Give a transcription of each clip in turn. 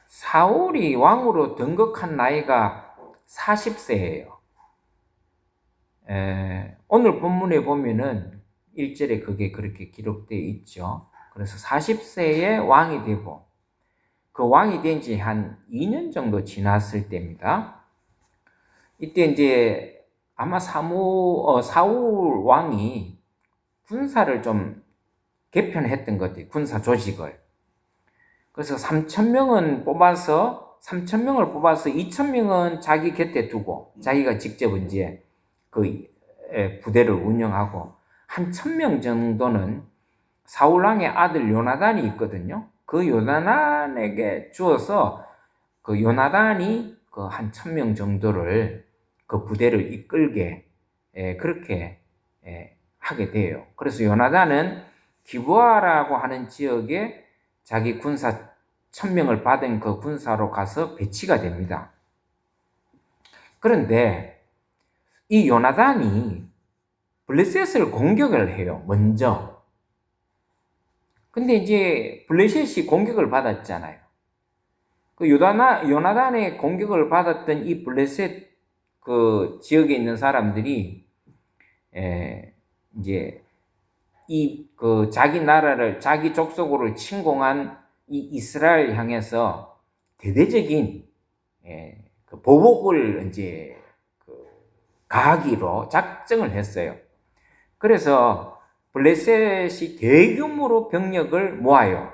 사울이 왕으로 등극한 나이가 40세예요. 오늘 본문에 보면은 1절에 그게 그렇게 기록되어 있죠. 그래서 40세에 왕이 되고 그 왕이 된 지 한 2년 정도 지났을 때입니다. 이때 이제 아마 사울 왕이 군사를 좀 개편했던 것 같아요. 군사 조직을. 그래서 3,000명을 뽑아서 2,000명은 자기 곁에 두고 자기가 직접 이제 그 부대를 운영하고 한 1,000명 정도는 사울왕의 아들 요나단이 있거든요. 그 요나단에게 주어서 그 요나단이 그 한 1,000명 정도를 그 부대를 이끌게 그렇게 하게 돼요. 그래서 요나단은 기브아라고 하는 지역에 자기 군사 1,000명을 받은 그 군사로 가서 배치가 됩니다. 그런데 이 요나단이 블레셋을 공격을 해요. 먼저. 근데 이제 블레셋이 공격을 받았잖아요. 그 요나단의 공격을 받았던 이 블레셋 그 지역에 있는 사람들이 이제 이 그 자기 나라를 자기 족속으로 침공한 이 이스라엘 향해서 대대적인 그 보복을 이제 가하기로 작정을 했어요. 그래서 블레셋이 대규모로 병력을 모아요.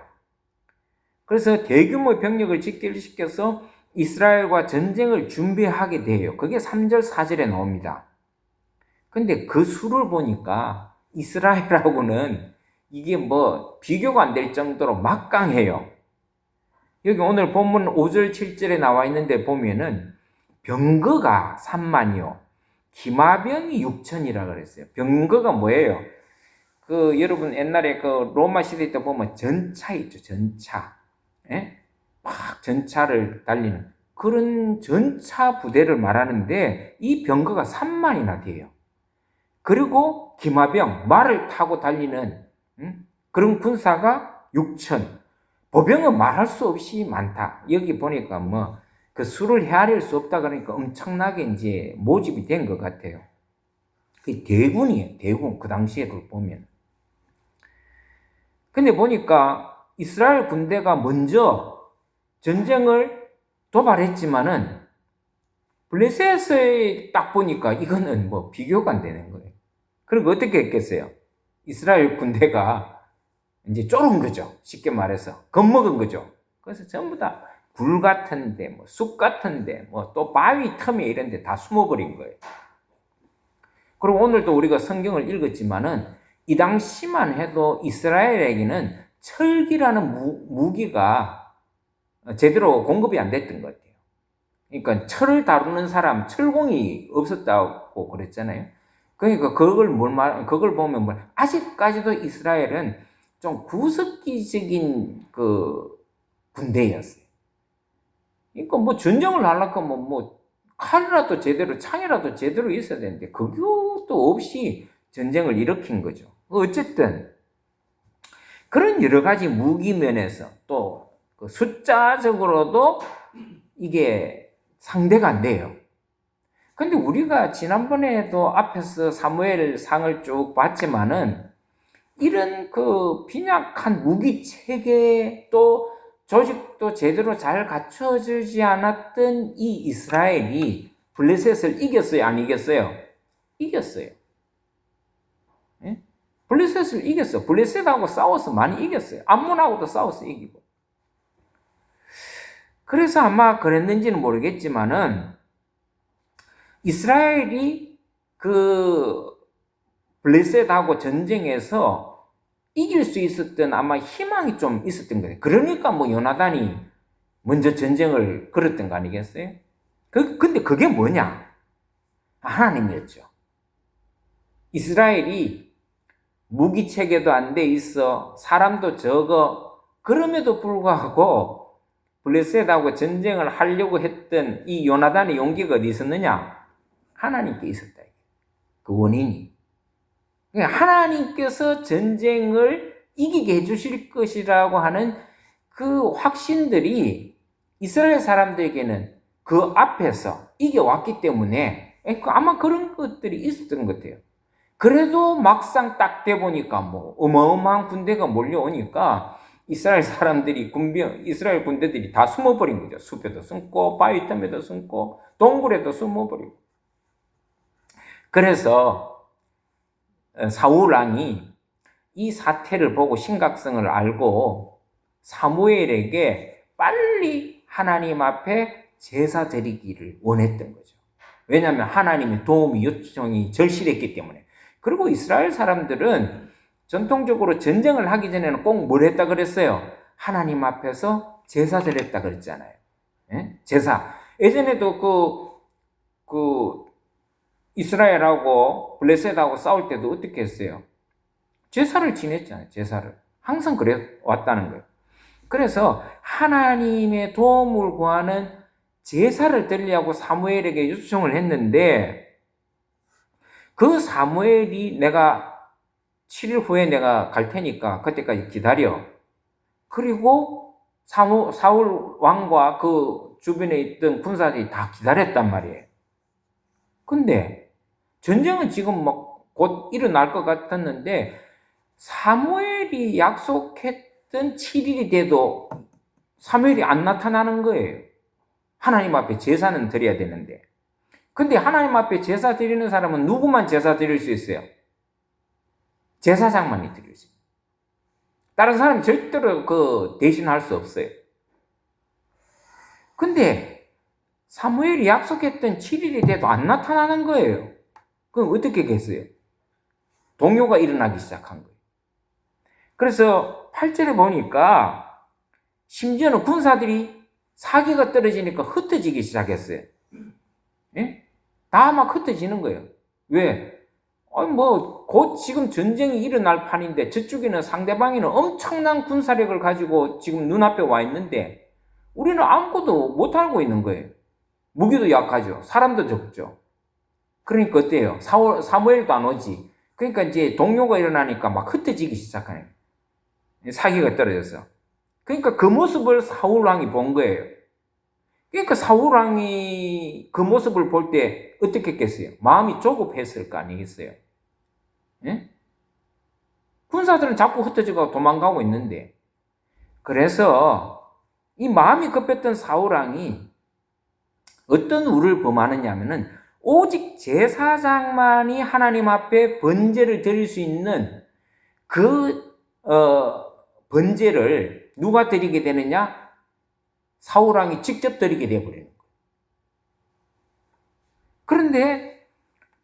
그래서 대규모 병력을 집결시켜서 이스라엘과 전쟁을 준비하게 돼요. 그게 3절, 4절에 나옵니다. 근데 그 수를 보니까 이스라엘하고는 이게 뭐 비교가 안 될 정도로 막강해요. 여기 오늘 본문 5절, 7절에 나와 있는데 보면은 병거가 3만이요. 기마병이 6천이라 그랬어요. 병거가 뭐예요? 그 여러분 옛날에 그 로마 시대 때 보면 전차 있죠. 전차. 막 전차를 달리는 그런 전차 부대를 말하는데 이 병거가 3만이나 돼요. 그리고 기마병, 말을 타고 달리는 그런 군사가 6천. 보병은 말할 수 없이 많다. 여기 보니까 뭐 그 수를 헤아릴 수 없다 그러니까 엄청나게 이제 모집이 된 것 같아요. 그 대군이에요. 대군. 그 당시에를 보면. 근데 보니까 이스라엘 군대가 먼저 전쟁을 도발했지만은 블레셋을 딱 보니까 이거는 뭐 비교가 안 되는 거예요. 그리고 어떻게 했겠어요? 이스라엘 군대가 이제 쫄은 거죠. 쉽게 말해서. 겁먹은 거죠. 그래서 전부 다 굴 같은데, 뭐 숲 같은데, 뭐 또 바위 틈에 이런 데 다 숨어버린 거예요. 그리고 오늘도 우리가 성경을 읽었지만은 이 당시만 해도 이스라엘에게는 철기라는 무기가 제대로 공급이 안 됐던 것 같아요. 그러니까 철을 다루는 사람, 철공이 없었다고 그랬잖아요. 그러니까 그걸 보면 아직까지도 이스라엘은 좀 구석기적인 그 군대였어요. 그러니까 뭐 전쟁을 하려고 뭐 칼이라도 제대로, 창이라도 제대로 있어야 되는데 그것도 없이 전쟁을 일으킨 거죠. 어쨌든 그런 여러 가지 무기 면에서 또 그 숫자적으로도 이게 상대가 안 돼요. 근데 우리가 지난번에도 앞에서 사무엘 상을 쭉 봤지만은 이런 그 빈약한 무기 체계 또 조직도 제대로 잘 갖춰지지 않았던 이 이스라엘이 블레셋을 이겼어요? 안 이겼어요? 이겼어요. 예? 블레셋을 이겼어. 블레셋하고 싸워서 많이 이겼어요. 암몬하고도 싸워서 이기고. 그래서 아마 그랬는지는 모르겠지만은 이스라엘이 그 블레셋하고 전쟁에서 이길 수 있었던 아마 희망이 좀 있었던 거예요. 그러니까 뭐 요나단이 먼저 전쟁을 걸었던 거 아니겠어요? 근데 그게 뭐냐? 하나님이었죠. 이스라엘이 무기 체계도 안 돼 있어, 사람도 적어, 그럼에도 불구하고 블레셋하고 전쟁을 하려고 했던 이 요나단의 용기가 어디 있었느냐? 하나님께 있었다. 그 원인이. 하나님께서 전쟁을 이기게 해주실 것이라고 하는 그 확신들이 이스라엘 사람들에게는 그 앞에서 이겨왔기 때문에 아마 그런 것들이 있었던 것 같아요. 그래도 막상 딱 돼 보니까 뭐 어마어마한 군대가 몰려오니까 이스라엘 사람들이 이스라엘 군대들이 다 숨어버린 거죠. 숲에도 숨고 바위 틈에도 숨고 동굴에도 숨어버리고. 그래서 사울 왕이 이 사태를 보고 심각성을 알고 사무엘에게 빨리 하나님 앞에 제사 드리기를 원했던 거죠. 왜냐하면 하나님의 도움이 요청이 절실했기 때문에. 그리고 이스라엘 사람들은 전통적으로 전쟁을 하기 전에는 꼭 뭘 했다 그랬어요? 하나님 앞에서 제사 드렸다 그랬잖아요. 예? 제사. 예전에도 이스라엘하고 블레셋하고 싸울 때도 어떻게 했어요? 제사를 지냈잖아요. 제사를. 항상 그래 왔다는 거예요. 그래서 하나님의 도움을 구하는 제사를 드리려고 사무엘에게 요청을 했는데 그 사무엘이 내가 7일 후에 내가 갈 테니까 그때까지 기다려. 그리고 사울 왕과 그 주변에 있던 군사들이 다 기다렸단 말이에요. 근데 전쟁은 지금 막 곧 일어날 것 같았는데 사무엘이 약속했던 7일이 돼도 사무엘이 안 나타나는 거예요. 하나님 앞에 제사는 드려야 되는데. 근데 하나님 앞에 제사 드리는 사람은 누구만 제사 드릴 수 있어요? 제사장만이 드릴 수 있어요. 다른 사람이 절대로 대신할 수 없어요. 근데 사무엘이 약속했던 7일이 돼도 안 나타나는 거예요. 그럼 어떻게 했어요? 동요가 일어나기 시작한 거예요. 그래서 8절에 보니까 심지어는 군사들이 사기가 떨어지니까 흩어지기 시작했어요. 예? 다 막 흩어지는 거예요. 왜? 곧 지금 전쟁이 일어날 판인데 저쪽에는 상대방에는 엄청난 군사력을 가지고 지금 눈앞에 와 있는데 우리는 아무것도 못 알고 있는 거예요. 무기도 약하죠. 사람도 적죠. 그러니까 어때요? 사무엘도 안 오지. 그러니까 이제 동요가 일어나니까 막 흩어지기 시작하네요. 사기가 떨어져서. 그러니까 그 모습을 사울 왕이 본 거예요. 그러니까 사울 왕이 그 모습을 볼 때 어떻게 했겠어요? 마음이 조급했을 거 아니겠어요? 예? 군사들은 자꾸 흩어져가고 도망가고 있는데 그래서 이 마음이 급했던 사울 왕이 어떤 우를 범하느냐면은 오직 제사장만이 하나님 앞에 번제를 드릴 수 있는 번제를 누가 드리게 되느냐? 사울 왕이 직접 드리게 되어버리는 거예요. 그런데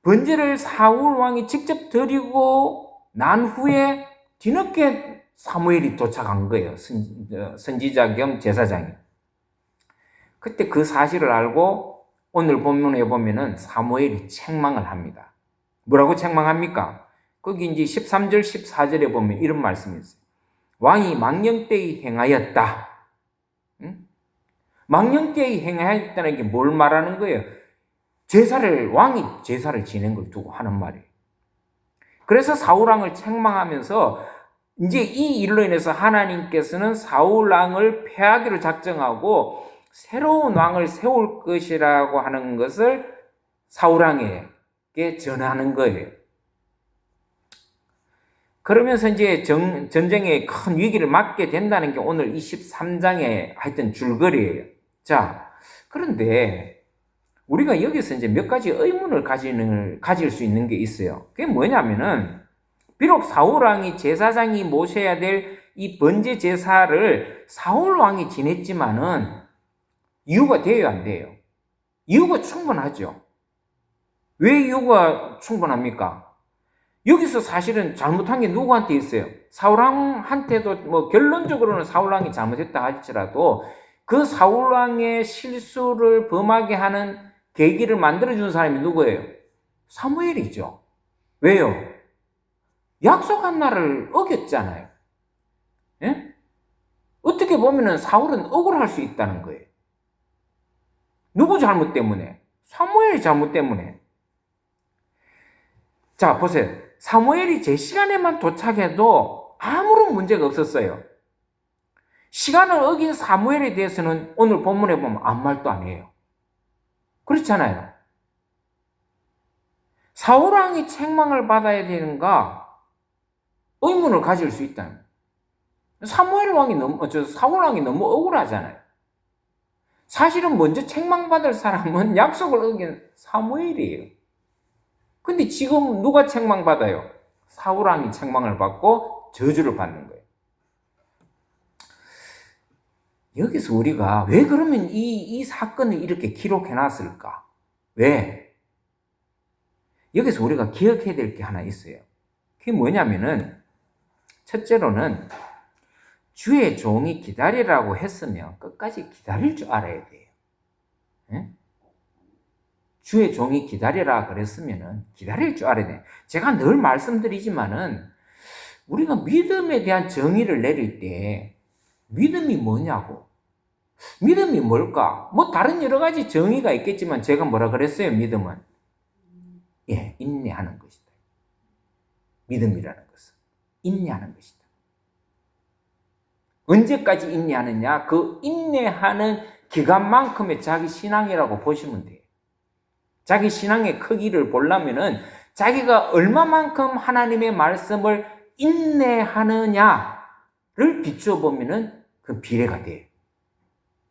번제를 사울 왕이 직접 드리고 난 후에 뒤늦게 사무엘이 도착한 거예요. 선지자 겸 제사장이. 그때 그 사실을 알고 오늘 본문에 보면은 사무엘이 책망을 합니다. 뭐라고 책망합니까? 거기 이제 13절, 14절에 보면 이런 말씀이 있어요. 왕이 망령되이 행하였다. 응? 망령되이 행하였다는 게 뭘 말하는 거예요? 왕이 제사를 지낸 걸 두고 하는 말이에요. 그래서 사울왕을 책망하면서 이제 이 일로 인해서 하나님께서는 사울왕을 패하기로 작정하고 새로운 왕을 세울 것이라고 하는 것을 사울왕에게 전하는 거예요. 그러면서 이제 전쟁의 큰 위기를 맞게 된다는 게 오늘 23장에 하여튼 줄거리예요. 자, 그런데 우리가 여기서 이제 몇 가지 의문을 가질 수 있는 게 있어요. 그게 뭐냐면은, 비록 사울왕이 제사장이 모셔야 될 이 번제 제사를 사울왕이 지냈지만은 이유가 돼요, 안 돼요? 이유가 충분하죠. 왜 이유가 충분합니까? 여기서 사실은 잘못한 게 누구한테 있어요? 사울왕한테도 뭐 결론적으로는 사울왕이 잘못했다 할지라도 그 사울왕의 실수를 범하게 하는 계기를 만들어준 사람이 누구예요? 사무엘이죠. 왜요? 약속한 날을 어겼잖아요. 예? 어떻게 보면은 사울은 억울할 수 있다는 거예요. 누구 잘못 때문에? 사무엘의 잘못 때문에. 자, 보세요. 사무엘이 제 시간에만 도착해도 아무런 문제가 없었어요. 시간을 어긴 사무엘에 대해서는 오늘 본문에 보면 아무 말도 안 해요. 그렇잖아요. 사울왕이 책망을 받아야 되는가 의문을 가질 수 있다는. 사울 왕이 너무 억울하잖아요. 사실은 먼저 책망받을 사람은 약속을 어긴 사무엘이에요. 근데 지금 누가 책망받아요? 사울왕이 책망을 받고 저주를 받는 거예요. 여기서 우리가 왜 그러면 이 사건을 이렇게 기록해 놨을까? 왜? 여기서 우리가 기억해야 될 게 하나 있어요. 그게 뭐냐면은, 첫째로는 주의 종이 기다리라고 했으면 끝까지 기다릴 줄 알아야 돼요. 예? 주의 종이 기다리라 그랬으면은 기다릴 줄 알아야 돼요. 제가 늘 말씀드리지만은, 우리가 믿음에 대한 정의를 내릴 때, 믿음이 뭐냐고. 믿음이 뭘까? 뭐 다른 여러 가지 정의가 있겠지만 제가 뭐라 그랬어요? 믿음은 인내하는 것이다. 믿음이라는 것은 인내하는 것이다. 언제까지 인내하느냐? 그 인내하는 기간만큼의 자기 신앙이라고 보시면 돼요. 자기 신앙의 크기를 보려면은 자기가 얼마만큼 하나님의 말씀을 인내하느냐를 비추어 보면은 그 비례가 돼요.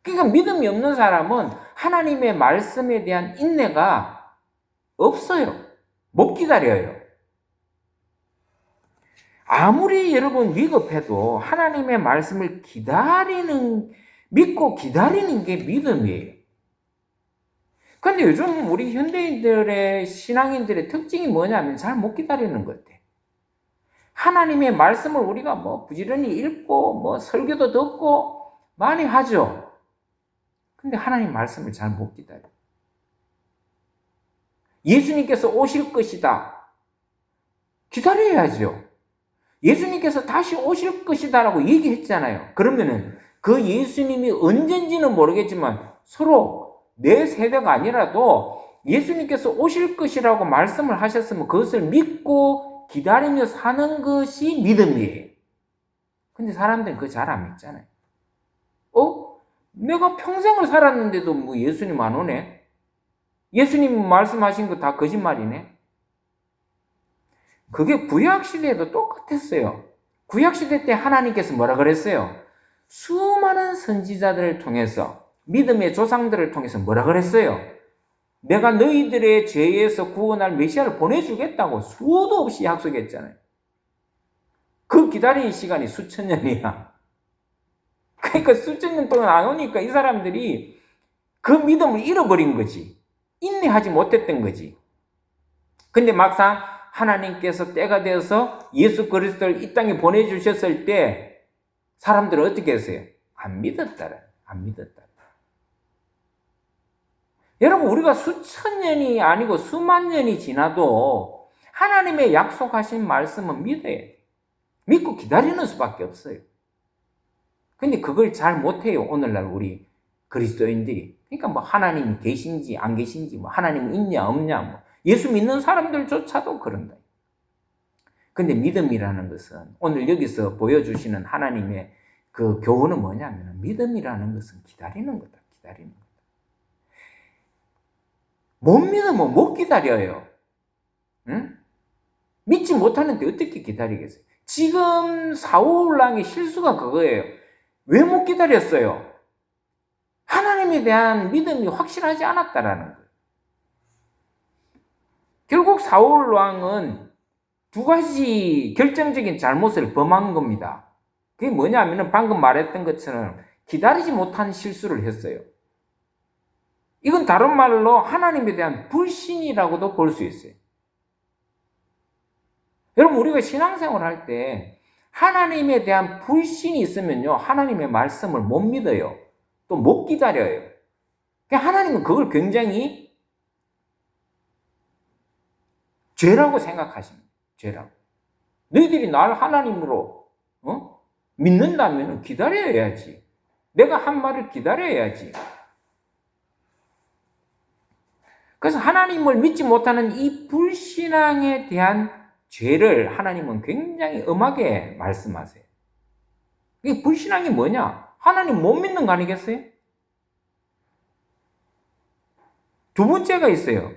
그러니까 믿음이 없는 사람은 하나님의 말씀에 대한 인내가 없어요. 못 기다려요. 아무리 여러분 위급해도 하나님의 말씀을 믿고 기다리는 게 믿음이에요. 근데 요즘 우리 현대인들의 신앙인들의 특징이 뭐냐면 잘 못 기다리는 것 같아요. 하나님의 말씀을 우리가 부지런히 읽고 설교도 듣고 많이 하죠. 근데 하나님 말씀을 잘 못 기다려. 예수님께서 오실 것이다. 기다려야죠. 예수님께서 다시 오실 것이다라고 얘기했잖아요. 그러면은 그 예수님이 언젠지는 모르겠지만 서로 내 세대가 아니라도 예수님께서 오실 것이라고 말씀을 하셨으면 그것을 믿고 기다리며 사는 것이 믿음이에요. 근데 사람들은 그거 잘 안 믿잖아요. 내가 평생을 살았는데도 예수님 안 오네? 예수님 말씀하신 거 다 거짓말이네? 그게 구약시대에도 똑같았어요. 구약시대 때 하나님께서 뭐라 그랬어요? 수많은 선지자들을 통해서, 믿음의 조상들을 통해서 뭐라 그랬어요? 내가 너희들의 죄에서 구원할 메시아를 보내주겠다고 수도 없이 약속했잖아요. 그 기다리는 시간이 수천 년이야. 그러니까 수천 년 동안 안 오니까 이 사람들이 그 믿음을 잃어버린 거지. 인내하지 못했던 거지. 근데 막상 하나님께서 때가 되어서 예수 그리스도를 이 땅에 보내주셨을 때 사람들은 어떻게 했어요? 안 믿었다라. 여러분, 우리가 수천 년이 아니고 수만 년이 지나도 하나님의 약속하신 말씀은 믿어야 돼. 믿고 기다리는 수밖에 없어요. 근데 그걸 잘 못해요, 오늘날 우리 그리스도인들이. 그러니까 하나님이 계신지 안 계신지, 하나님이 있냐 없냐, 예수 믿는 사람들조차도 그런다. 근데 믿음이라는 것은 오늘 여기서 보여주시는 하나님의 그 교훈은 뭐냐면, 믿음이라는 것은 기다리는 거다. 못 믿으면 못 기다려요. 응? 믿지 못하는데 어떻게 기다리겠어요? 지금 사울왕의 실수가 그거예요. 왜 못 기다렸어요? 하나님에 대한 믿음이 확실하지 않았다라는 거예요. 결국 사울왕은 두 가지 결정적인 잘못을 범한 겁니다. 그게 뭐냐면 방금 말했던 것처럼 기다리지 못한 실수를 했어요. 이건 다른 말로 하나님에 대한 불신이라고도 볼 수 있어요. 여러분, 우리가 신앙생활 할 때 하나님에 대한 불신이 있으면요, 하나님의 말씀을 못 믿어요. 또 못 기다려요. 하나님은 그걸 굉장히 죄라고 생각하십니다. 죄라고. 너희들이 나를 하나님으로 믿는다면 기다려야지. 내가 한 말을 기다려야지. 그래서 하나님을 믿지 못하는 이 불신앙에 대한 죄를 하나님은 굉장히 엄하게 말씀하세요. 이 불신앙이 뭐냐? 하나님 못 믿는 거 아니겠어요? 두 번째가 있어요.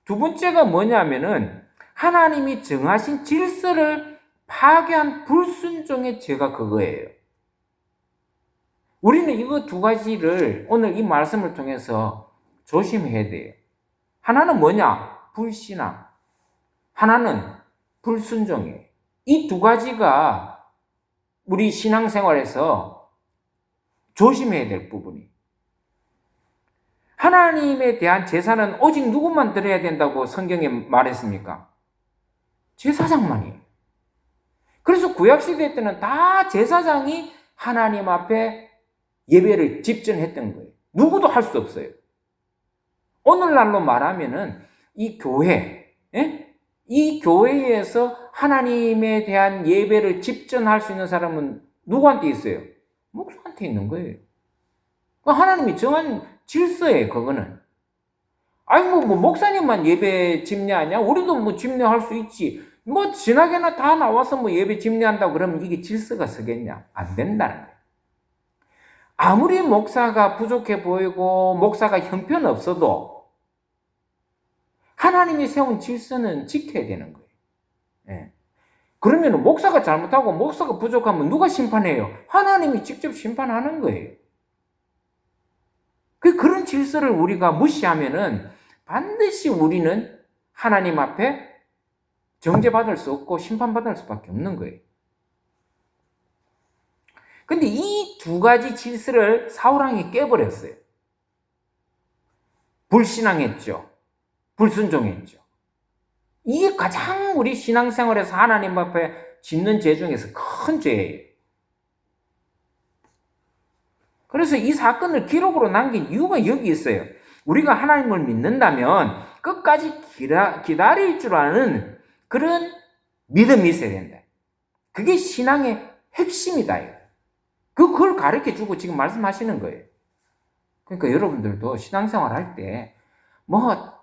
두 번째가 뭐냐면은 하나님이 정하신 질서를 파괴한 불순종의 죄가 그거예요. 우리는 이거 두 가지를 오늘 이 말씀을 통해서 조심해야 돼요. 하나는 뭐냐? 불신앙. 하나는 불순종이에요. 이 두 가지가 우리 신앙생활에서 조심해야 될 부분이에요. 하나님에 대한 제사는 오직 누구만 드려야 된다고 성경에 말했습니까? 제사장만이에요. 그래서 구약시대 때는 다 제사장이 하나님 앞에 예배를 집전했던 거예요. 누구도 할 수 없어요. 오늘날로 말하면은 이 교회, 이 교회에서 하나님에 대한 예배를 집전할 수 있는 사람은 누구한테 있어요? 목사한테 있는 거예요. 하나님이 정한 질서예요, 그거는. 아니, 목사님만 예배 집례하냐? 우리도 집례할 수 있지. 지나게나 다 나와서 예배 집례한다고 그러면 이게 질서가 서겠냐? 안 된다는 거예요. 아무리 목사가 부족해 보이고, 목사가 형편없어도, 하나님이 세운 질서는 지켜야 되는 거예요. 예. 그러면 목사가 잘못하고, 목사가 부족하면 누가 심판해요? 하나님이 직접 심판하는 거예요. 그런 질서를 우리가 무시하면은 반드시 우리는 하나님 앞에 정죄받을 수 없고 심판받을 수밖에 없는 거예요. 근데 이 두 가지 질서를 사울왕이 깨버렸어요. 불신앙했죠. 불순종했죠. 이게 가장 우리 신앙생활에서 하나님 앞에 짓는 죄 중에서 큰 죄예요. 그래서 이 사건을 기록으로 남긴 이유가 여기 있어요. 우리가 하나님을 믿는다면 끝까지 기다릴 줄 아는 그런 믿음이 있어야 된다. 그게 신앙의 핵심이다. 그걸 가르쳐주고 지금 말씀하시는 거예요. 그러니까 여러분들도 신앙생활 할 때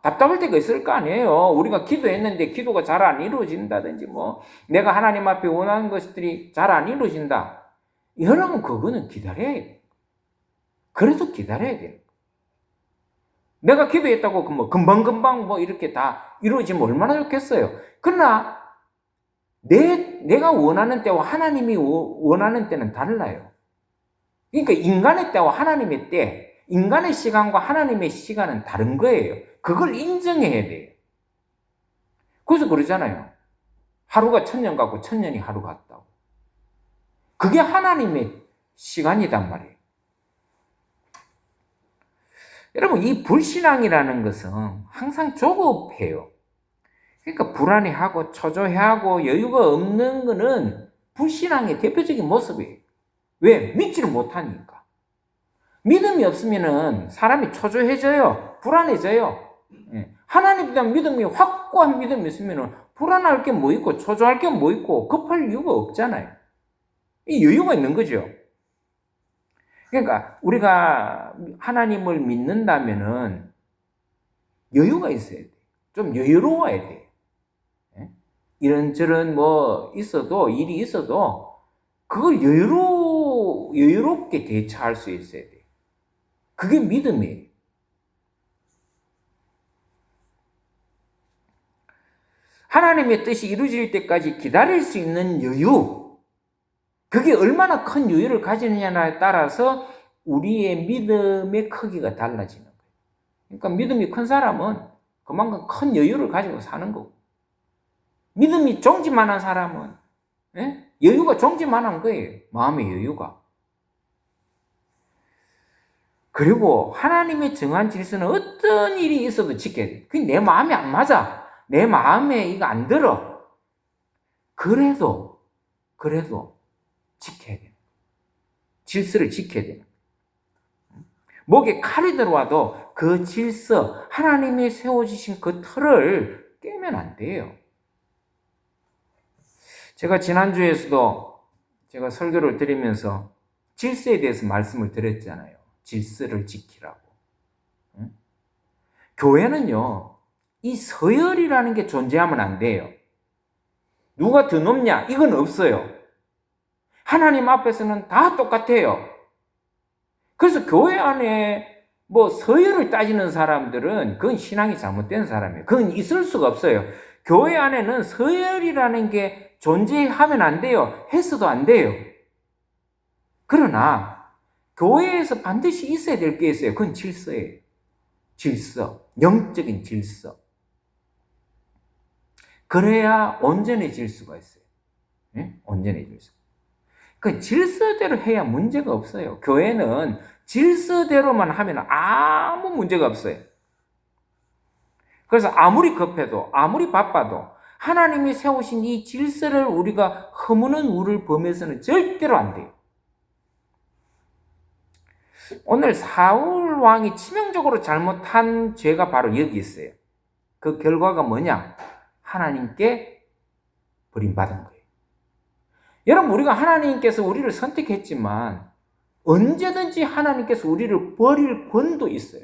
답답할 때가 있을 거 아니에요. 우리가 기도했는데 기도가 잘 안 이루어진다든지 내가 하나님 앞에 원하는 것들이 잘 안 이루어진다. 여러분 그거는 기다려야 돼요. 그래도 기다려야 돼요. 내가 기도했다고 금방금방 이렇게 다 이루어지면 얼마나 좋겠어요. 그러나 내가 원하는 때와 하나님이 원하는 때는 달라요. 그러니까 인간의 때와 하나님의 때, 인간의 시간과 하나님의 시간은 다른 거예요. 그걸 인정해야 돼요. 그래서 그러잖아요. 하루가 1000년 같고 1000년이 하루 같다고. 그게 하나님의 시간이단 말이에요. 여러분, 이 불신앙이라는 것은 항상 조급해요. 그러니까 불안해하고 초조해하고 여유가 없는 것은 불신앙의 대표적인 모습이에요. 왜? 믿지를 못하니까. 믿음이 없으면 사람이 초조해져요. 불안해져요. 하나님에 대한 믿음이 확고한 믿음이 있으면 불안할 게 뭐 있고 초조할 게 뭐 있고 급할 이유가 없잖아요. 이 여유가 있는 거죠. 그러니까 우리가 하나님을 믿는다면은 여유가 있어야 돼. 좀 여유로워야 돼. 이런저런 있어도, 일이 있어도 그걸 여유롭게 대처할 수 있어야 돼. 그게 믿음이에요. 하나님의 뜻이 이루어질 때까지 기다릴 수 있는 여유, 그게 얼마나 큰 여유를 가지느냐에 따라서 우리의 믿음의 크기가 달라지는 거예요. 그러니까 믿음이 큰 사람은 그만큼 큰 여유를 가지고 사는 거고, 믿음이 종지만한 사람은 여유가 종지만한 거예요. 마음의 여유가. 그리고 하나님의 정한 질서는 어떤 일이 있어도 지켜야 돼. 그게 내 마음에 안 맞아. 내 마음에 이거 안 들어. 그래도 지켜야 돼. 질서를 지켜야 돼. 목에 칼이 들어와도 그 질서, 하나님이 세워주신 그 틀을 깨면 안 돼요. 제가 지난주에서도 제가 설교를 드리면서 질서에 대해서 말씀을 드렸잖아요. 질서를 지키라고. 교회는요, 이 서열이라는 게 존재하면 안 돼요. 누가 더 높냐? 이건 없어요. 하나님 앞에서는 다 똑같아요. 그래서 교회 안에 뭐 서열을 따지는 사람들은 그건 신앙이 잘못된 사람이에요. 그건 있을 수가 없어요. 교회 안에는 서열이라는 게 존재하면 안 돼요. 해서도 안 돼요. 그러나 교회에서 반드시 있어야 될 게 있어요. 그건 질서예요. 질서. 영적인 질서. 그래야 온전해질 수가 있어요. 네? 온전해질 수. 그 질서대로 해야 문제가 없어요. 교회는 질서대로만 하면 아무 문제가 없어요. 그래서 아무리 급해도 아무리 바빠도 하나님이 세우신 이 질서를 우리가 허무는 우를 범해서는 절대로 안 돼요. 오늘 사울 왕이 치명적으로 잘못한 죄가 바로 여기 있어요. 그 결과가 뭐냐? 하나님께 버림받은 거예요. 여러분, 우리가 하나님께서 우리를 선택했지만 언제든지 하나님께서 우리를 버릴 권도 있어요.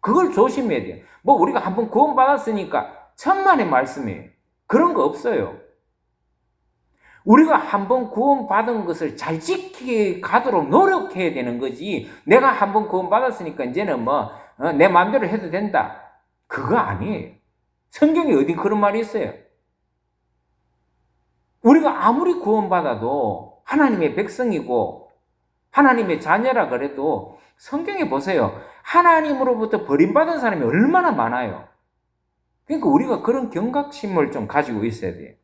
그걸 조심해야 돼요. 뭐 우리가 한번 구원받았으니까 천만의 말씀이에요. 그런 거 없어요. 우리가 한번 구원받은 것을 잘 지켜가도록 노력해야 되는 거지, 내가 한번 구원받았으니까 이제는 내 마음대로 해도 된다, 그거 아니에요. 성경에 어디 그런 말이 있어요? 우리가 아무리 구원받아도 하나님의 백성이고 하나님의 자녀라 그래도 성경에 보세요. 하나님으로부터 버림받은 사람이 얼마나 많아요. 그러니까 우리가 그런 경각심을 좀 가지고 있어야 돼요.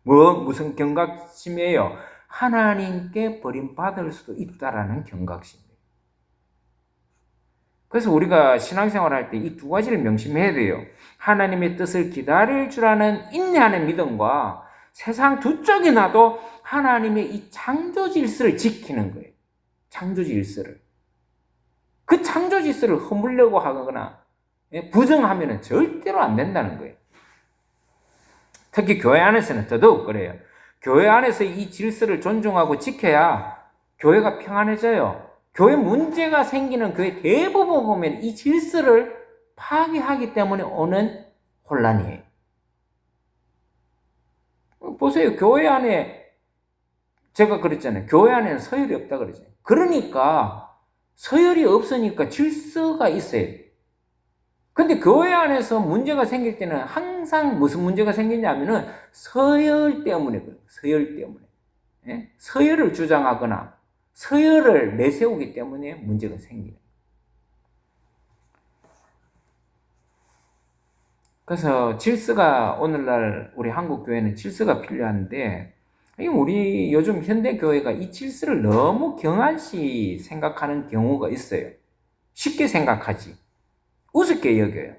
무슨 경각심이에요? 하나님께 버림받을 수도 있다라는 경각심이에요. 그래서 우리가 신앙생활 할 때 이 두 가지를 명심해야 돼요. 하나님의 뜻을 기다릴 줄 아는 인내하는 믿음과 세상 두 쪽이 나도 하나님의 이 창조 질서를 지키는 거예요. 창조 질서를. 그 창조 질서를 허물려고 하거나 부정하면 절대로 안 된다는 거예요. 특히 교회 안에서는 더더욱 그래요. 교회 안에서 이 질서를 존중하고 지켜야 교회가 평안해져요. 교회 문제가 생기는 교회 대부분 보면 이 질서를 파괴하기 때문에 오는 혼란이에요. 보세요. 교회 안에, 제가 그랬잖아요. 교회 안에는 서열이 없다 그러잖아요. 그러니까 서열이 없으니까 질서가 있어요. 근데 교회 안에서 문제가 생길 때는 항상 무슨 문제가 생기냐면은 서열 때문에 그래요. 서열 때문에. 예? 서열을 주장하거나 서열을 내세우기 때문에 문제가 생겨요. 그래서 질서가, 오늘날 우리 한국 교회는 질서가 필요한데, 우리 요즘 현대 교회가 이 질서를 너무 경한시 생각하는 경우가 있어요. 쉽게 생각하지, 우습게 여겨요.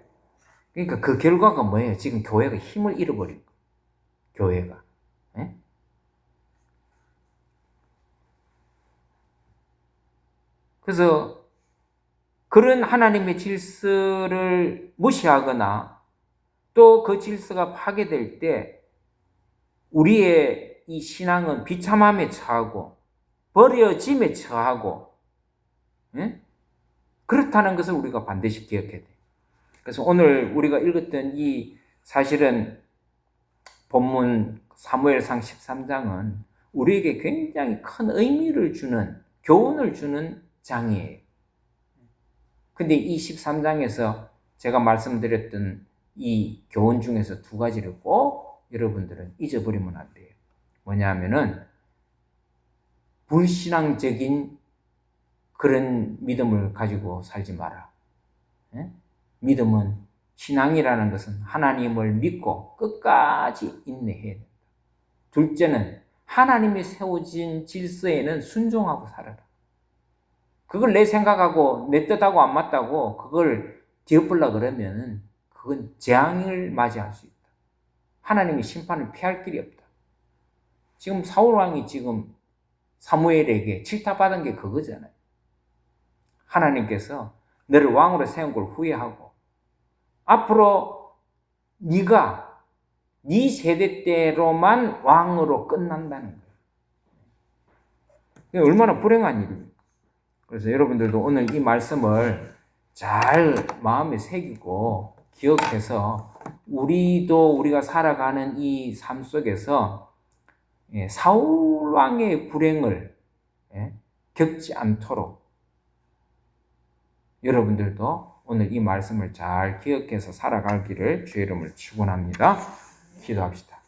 그러니까 그 결과가 뭐예요? 지금 교회가 힘을 잃어버린 거예요. 교회가. 네? 그래서 그런 하나님의 질서를 무시하거나 또 그 질서가 파괴될 때 우리의 이 신앙은 비참함에 처하고 버려짐에 처하고, 네? 그렇다는 것을 우리가 반드시 기억해야 돼요. 그래서 오늘 우리가 읽었던 이 사실은 본문 사무엘상 13장은 우리에게 굉장히 큰 의미를 주는, 교훈을 주는 장이에요. 근데 이 13장에서 제가 말씀드렸던 이 교훈 중에서 두 가지를 꼭 여러분들은 잊어버리면 안 돼요. 뭐냐 하면은 불신앙적인 그런 믿음을 가지고 살지 마라. 예? 믿음은, 신앙이라는 것은 하나님을 믿고 끝까지 인내해야 된다. 둘째는 하나님이 세워진 질서에는 순종하고 살아라. 그걸 내 생각하고 내 뜻하고 안 맞다고 그걸 뒤엎으려고 그러면 그건 재앙을 맞이할 수 있다. 하나님의 심판을 피할 길이 없다. 지금 사울 왕이 지금 사무엘에게 질타받은 게 그거잖아요. 하나님께서 너를 왕으로 세운 걸 후회하고 앞으로 네가 네 세대 때로만 왕으로 끝난다는 거예요. 얼마나 불행한 일입니까? 그래서 여러분들도 오늘 이 말씀을 잘 마음에 새기고 기억해서 우리가 살아가는 이 삶 속에서 사울 왕의 불행을 겪지 않도록 여러분들도 오늘 이 말씀을 잘 기억해서 살아가기를 주의 이름으로 축원합니다. 기도합시다.